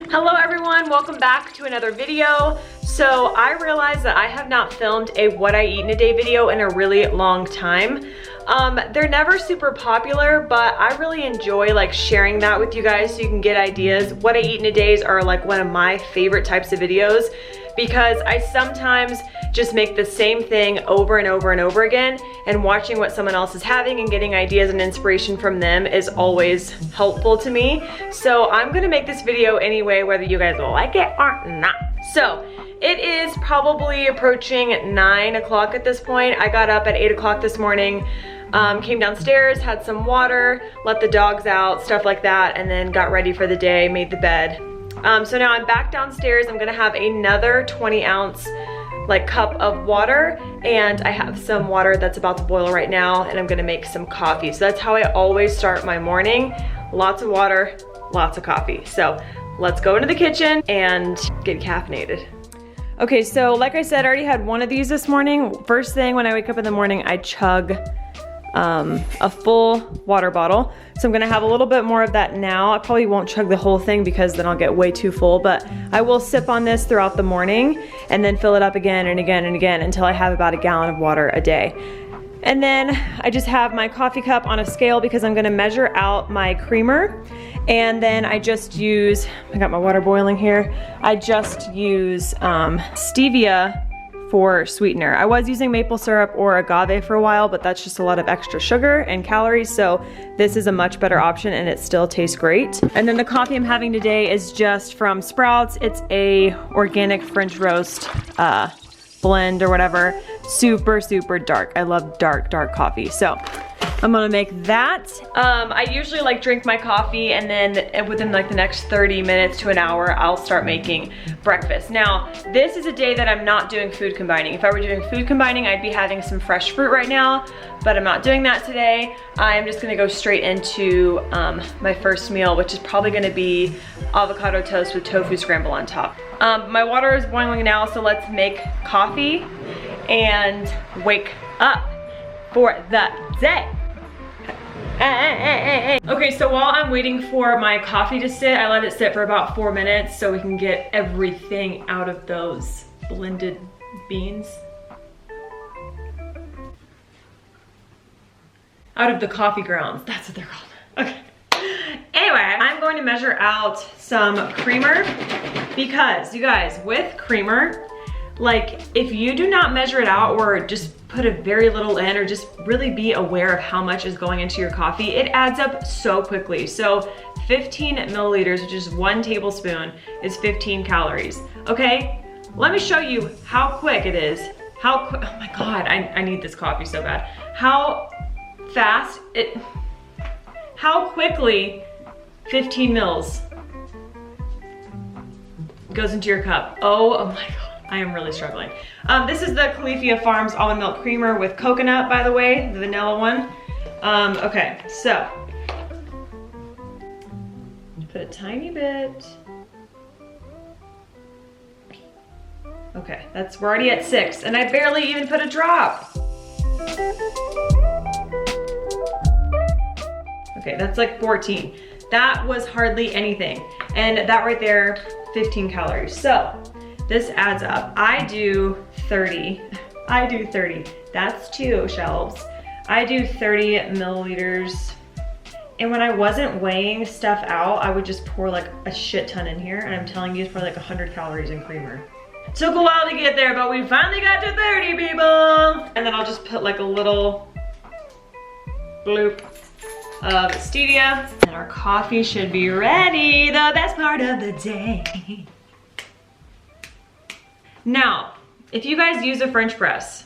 Hello everyone, welcome back to another video. So I realized that I have not filmed a what I eat in a day video in a really long time. They're never super popular, but I really enjoy like sharing that with you guys so you can get ideas. What I eat in a days are like one of my favorite types of videos because I sometimes just make the same thing over and over and over again, and watching what someone else is having and getting ideas and inspiration from them is always helpful to me. So I'm gonna make this video anyway, whether you guys like it or not. So it is probably approaching 9 o'clock at this point. I got up at 8 o'clock this morning, came downstairs, had some water, let the dogs out, stuff like that, and then got ready for the day, made the bed. So now I'm back downstairs. I'm gonna have another 20-ounce cup of water, and I have some water that's about to boil right now, and I'm gonna make some coffee. So that's how I always start my morning. Lots of water, lots of coffee. So let's go into the kitchen and get caffeinated. Okay, so like I said, I already had one of these this morning. First thing when I wake up in the morning, I chug a full water bottle. So I'm gonna have a little bit more of that now. I probably won't chug the whole thing because then I'll get way too full, but I will sip on this throughout the morning and then fill it up again and again and again until I have about a gallon of water a day. And then I just have my coffee cup on a scale because I'm gonna measure out my creamer. And then I just use, I got my water boiling here. I just use stevia for sweetener. I was using maple syrup or agave for a while, but that's just a lot of extra sugar and calories, so this is a much better option and it still tastes great. And then the coffee I'm having today is just from Sprouts. It's a organic French roast blend or whatever. Super, super dark. I love dark coffee. So I'm gonna make that. I usually drink my coffee and then within the next 30 minutes to an hour, I'll start making breakfast. Now, this is a day that I'm not doing food combining. If I were doing food combining, I'd be having some fresh fruit right now, but I'm not doing that today. I'm just gonna go straight into my first meal, which is probably gonna be avocado toast with tofu scramble on top. My water is boiling now, so let's make coffee and wake up for the day. Okay, so while I'm waiting for my coffee to sit, I let it sit for about 4 minutes so we can get everything out of those blended beans. Out of the coffee grounds, that's what they're called. Okay. Anyway, I'm going to measure out some creamer because, you guys, with creamer, if you do not measure it out or just put a very little in or just really be aware of how much is going into your coffee, it adds up so quickly. So 15 milliliters, which is 1 tablespoon, is 15 calories. Okay, let me show you how quick it is. Oh my God, I need this coffee so bad. How quickly 15 mils goes into your cup. Oh my God. I am really struggling. This is the Califia Farms almond milk creamer with coconut, by the way, the vanilla one. Okay, so put a tiny bit. Okay, we're already at 6, and I barely even put a drop. Okay, that's 14. That was hardly anything, and that right there, 15 calories. So this adds up. I do 30. That's 2 shelves. I do 30 milliliters. And when I wasn't weighing stuff out, I would just pour a shit ton in here. And I'm telling you, it's probably 100 calories in creamer. Took a while to get there, but we finally got to 30, people. And then I'll just put a little bloop of stevia. And our coffee should be ready. The best part of the day. Now, if you guys use a French press,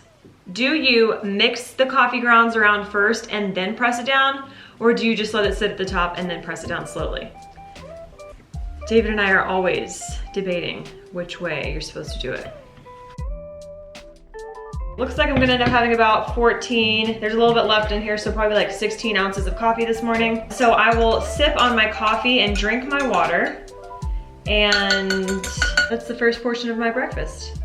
do you mix the coffee grounds around first and then press it down? Or do you just let it sit at the top and then press it down slowly? David and I are always debating which way you're supposed to do it. Looks like I'm gonna end up having about 14. There's a little bit left in here, so probably 16 ounces of coffee this morning. So I will sip on my coffee and drink my water. And that's the first portion of my breakfast.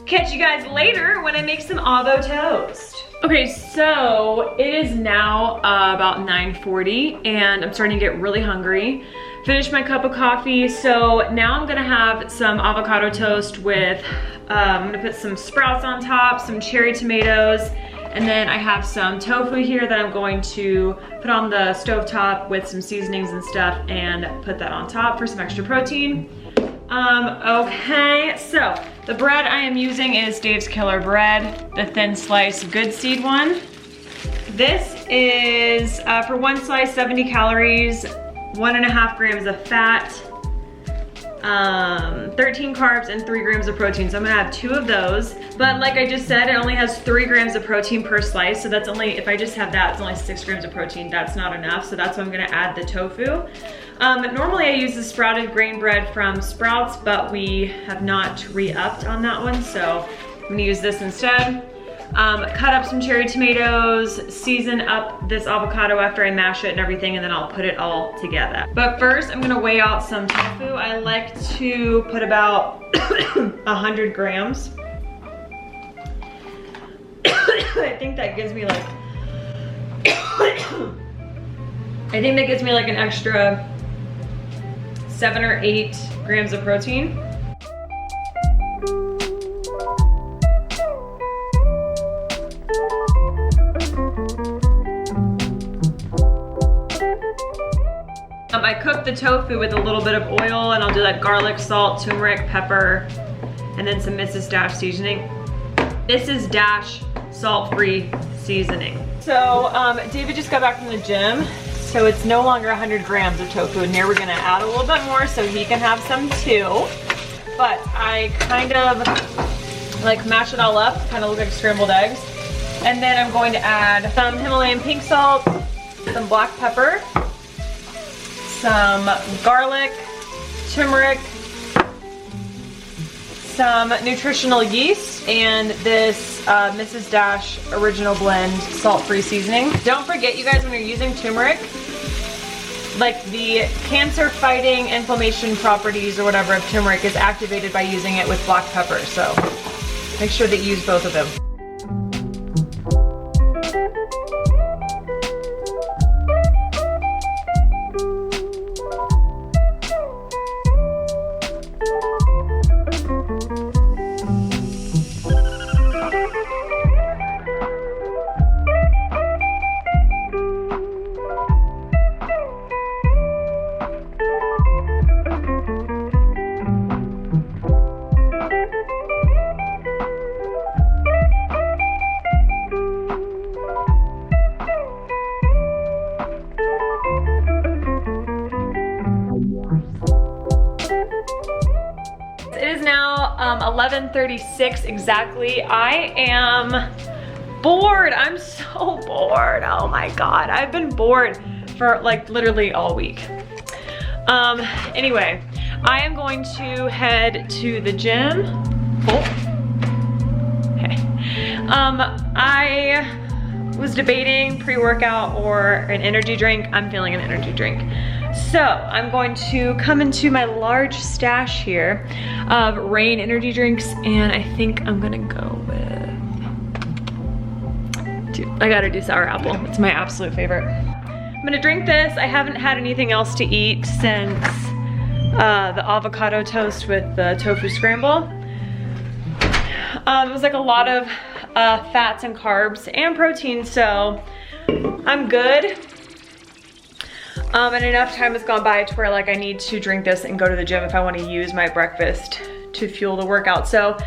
Catch you guys later when I make some avo toast. Okay, so it is now about 9:40 and I'm starting to get really hungry. finished my cup of coffee. So now I'm gonna have some avocado toast with, I'm gonna put some sprouts on top, some cherry tomatoes, and then I have some tofu here that I'm going to put on the stovetop with some seasonings and stuff and put that on top for some extra protein. Okay, so the bread I am using is Dave's Killer Bread, the thin slice good seed one. This is, for one slice, 70 calories, 1.5 grams of fat, 13 carbs, and 3 grams of protein. So I'm gonna have 2 of those. But like I just said, it only has 3 grams of protein per slice. So that's only, if I just have that, it's only 6 grams of protein. That's not enough. So that's why I'm gonna add the tofu. Normally I use the sprouted grain bread from Sprouts, but we have not re-upped on that one. So I'm gonna use this instead. Cut up some cherry tomatoes, season up this avocado after I mash it and everything, and then I'll put it all together. But first, I'm gonna weigh out some tofu. I like to put about 100 grams. I think that gives me like, an extra 7 or 8 grams of protein. I cook the tofu with a little bit of oil, and I'll do like garlic, salt, turmeric, pepper, and then some Mrs. Dash seasoning. Mrs. Dash salt-free seasoning. So David just got back from the gym, so it's no longer 100 grams of tofu, and here we're gonna add a little bit more so he can have some too. But I kind of like mash it all up, kind of look like scrambled eggs. And then I'm going to add some Himalayan pink salt, some black pepper, some garlic, turmeric, some nutritional yeast, and this Mrs. Dash Original Blend salt-free seasoning. Don't forget, you guys, when you're using turmeric, like the cancer-fighting inflammation properties or whatever of turmeric is activated by using it with black pepper. So make sure that you use both of them. It is now 11:36 exactly. I am bored. I'm so bored. Oh my God. I've been bored for like literally all week. Anyway, I am going to head to the gym. Oh. Okay. I was debating pre-workout or an energy drink. I'm feeling an energy drink. So I'm going to come into my large stash here of Rain energy drinks, and I think I'm gonna go with, dude, I gotta do sour apple. It's my absolute favorite. I'm gonna drink this. I haven't had anything else to eat since the avocado toast with the tofu scramble. It was like a lot of fats and carbs and protein, so I'm good. And enough time has gone by to where like I need to drink this and go to the gym if I want to use my breakfast to fuel the workout. So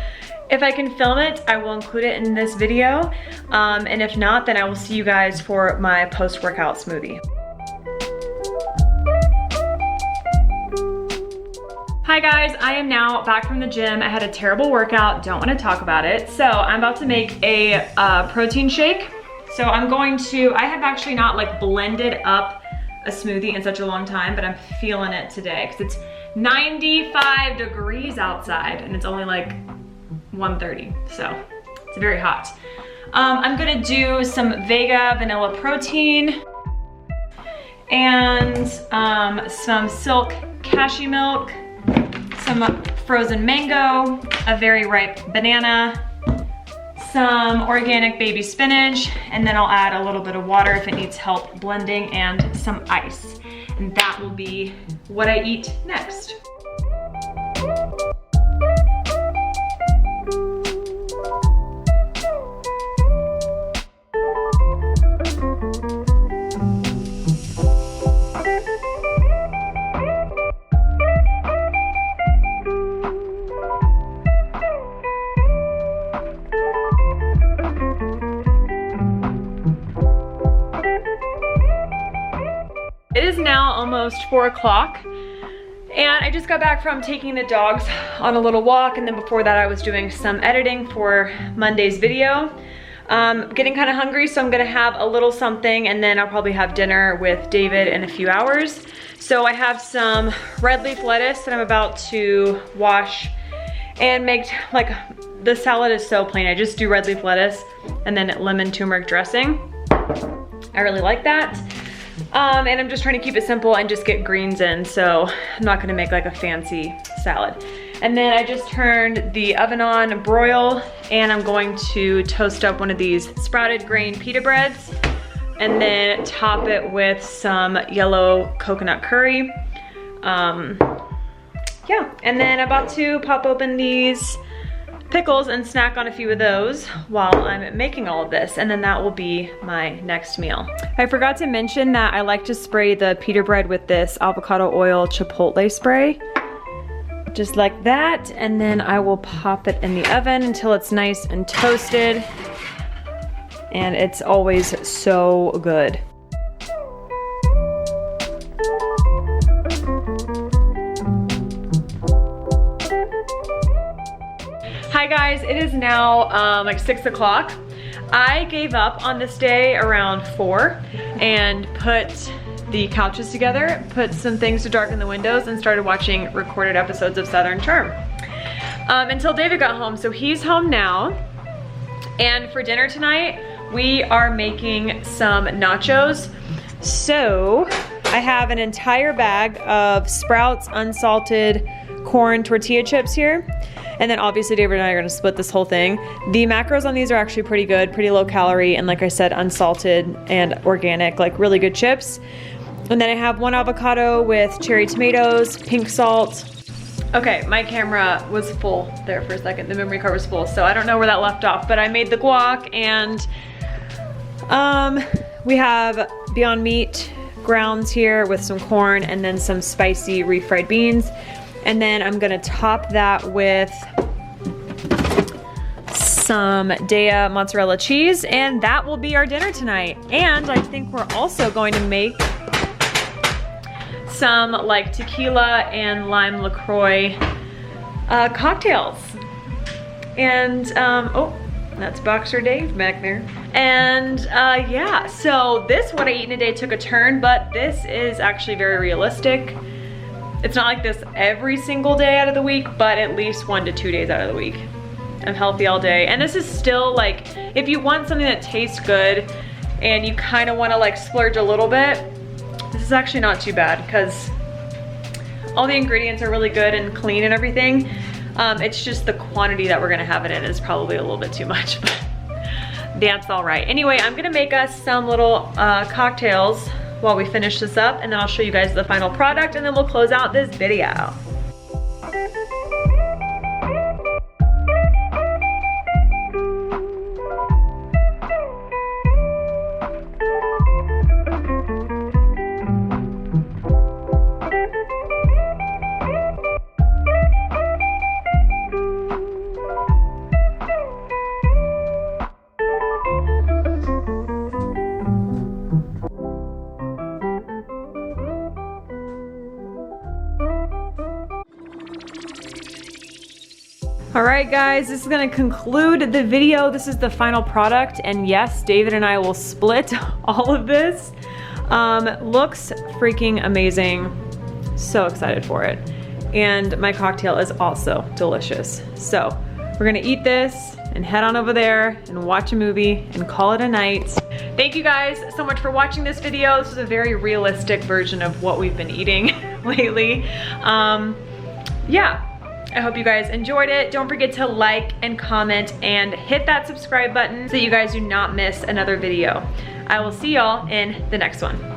if I can film it, I will include it in this video. And if not, then I will see you guys for my post-workout smoothie. Hi guys, I am now back from the gym. I had a terrible workout, don't want to talk about it. So I'm about to make a protein shake. So I'm going to, I have actually not like blended up a smoothie in such a long time, but I'm feeling it today because it's 95 degrees outside and it's only like 1:30, so it's very hot. I'm gonna do some Vega vanilla protein and some Silk cashew milk, some frozen mango, a very ripe banana, some organic baby spinach, and then I'll add a little bit of water if it needs help blending, and some ice. and that will be what I eat next. It is now almost 4 o'clock, and I just got back from taking the dogs on a little walk, and then before that I was doing some editing for Monday's video. Getting kind of hungry, so I'm gonna have a little something, and then I'll probably have dinner with David in a few hours. So I have some red leaf lettuce that I'm about to wash and make, like, the salad is so plain. I just do red leaf lettuce and then lemon turmeric dressing. I really like that. And I'm just trying to keep it simple and just get greens in, so I'm not gonna make like a fancy salad. And then I just turned the oven on, broil, and I'm going to toast up one of these sprouted grain pita breads and then top it with some yellow coconut curry. Yeah, and then I'm about to pop open these pickles and snack on a few of those while I'm making all of this, and then that will be my next meal. I forgot to mention that I like to spray the pita bread with this avocado oil chipotle spray. Just like that, and then I will pop it in the oven until it's nice and toasted, and it's always so good. Hi guys, it is now like 6 o'clock. I gave up on this day around 4 and put the couches together, put some things to darken the windows, and started watching recorded episodes of Southern Charm. Until David got home, so he's home now. And for dinner tonight, we are making some nachos. So I have an entire bag of Sprouts unsalted corn tortilla chips here. And then obviously David and I are gonna split this whole thing. The macros on these are actually pretty good, pretty low calorie, and like I said, unsalted and organic, like really good chips. And then I have 1 avocado with cherry tomatoes, pink salt. Okay, my camera was full there for a second. The memory card was full, so I don't know where that left off, but I made the guac, and we have Beyond Meat grounds here with some corn and then some spicy refried beans. And then I'm gonna top that with some Daya mozzarella cheese, and that will be our dinner tonight. And I think we're also going to make some like tequila and lime LaCroix cocktails. And, oh, that's Boxer Dave back there. And yeah, so this What I Eat in a Day took a turn, but this is actually very realistic. It's not like this every single day out of the week, but at least 1 to 2 days out of the week. I'm healthy all day. And this is still like, if you want something that tastes good and you kind of want to like splurge a little bit, this is actually not too bad because all the ingredients are really good and clean and everything. It's just the quantity that we're gonna have it in is probably a little bit too much, but that's all right. Anyway, I'm gonna make us some little cocktails while we finish this up, and then I'll show you guys the final product, and then we'll close out this video. All right guys, this is gonna conclude the video. This is the final product, and yes, David and I will split all of this. Looks freaking amazing. So excited for it. And my cocktail is also delicious. So we're gonna eat this and head on over there and watch a movie and call it a night. Thank you guys so much for watching this video. This is a very realistic version of what we've been eating lately. Yeah. I hope you guys enjoyed it. Don't forget to like and comment and hit that subscribe button so you guys do not miss another video. I will see y'all in the next one.